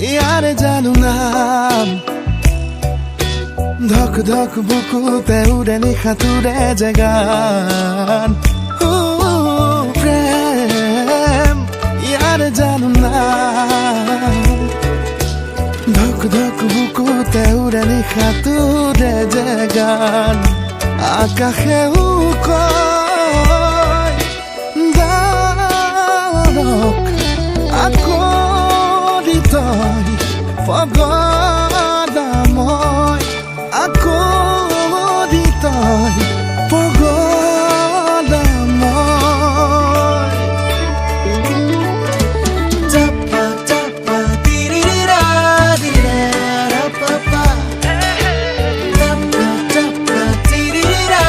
ইয়াৰে জানো নাম ধক ধক বুকুতে উৰে নিশাতুৰে জেগান প্ৰেম ইয়াৰে জানো নাম ধক ধক বুকুতে উৰে নিশাতুৰে জেগান আকাশেও কয় দাৰক আকৰি তই পগলাময় আকৰি তই পগলাময় চাপা চাপা তিৰিৰা দিৰা পাপা চাপা চাপা তিৰিৰা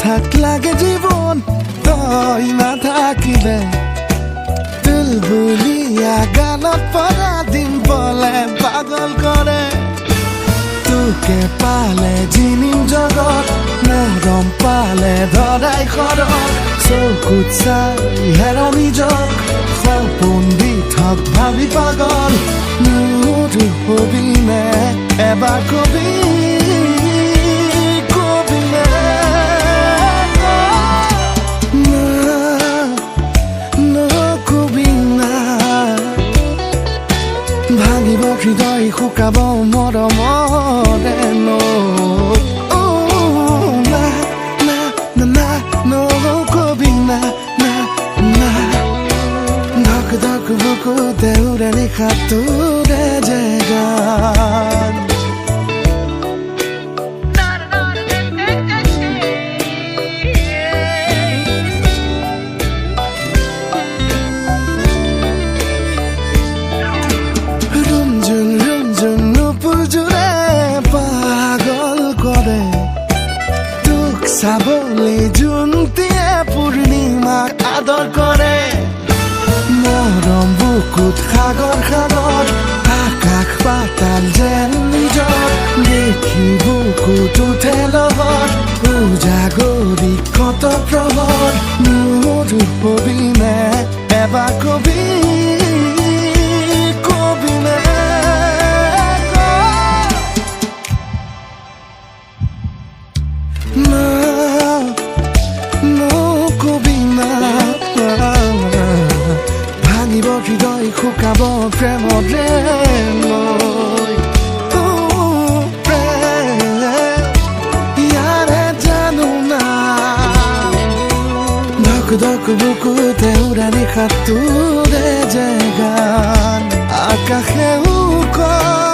ঠিক লাগে জীবন তই নাথাকিলে বুলিয়া গানত পৰা দিন বলে পাগল কৰে তোকে পালে জিনিম জগত মৰম পালে ধৰাই খৰক চকুত চাই হেৰ নিজক সপোন দি থক ভাবি পাগল মোৰ হবি নে এবাৰ কবি ভাঙিব হৃদয় শুকাব মৰমৰে নকবি না ধক ধক বুকুতে উৰে নিশাতুৰে জেগান চাবলৈ জোনটিয়ে পূৰ্ণিমাক আদৰ কৰে মৰম বুকুত সাগৰ সাগৰ আকাশ পাতাল যেন নিজৰ দেখি বুকুত উঠে লহৰ উজাগৰি কত প্ৰহৰ মোৰ হবি নে এবাৰ কবি ভাঙিব হৃদয় শুকাব প্ৰেমৰে ইয়াৰে জানো না ধক ধক বুকুতে উৰা নিশাতুৰে জেগান আকাশেও কয়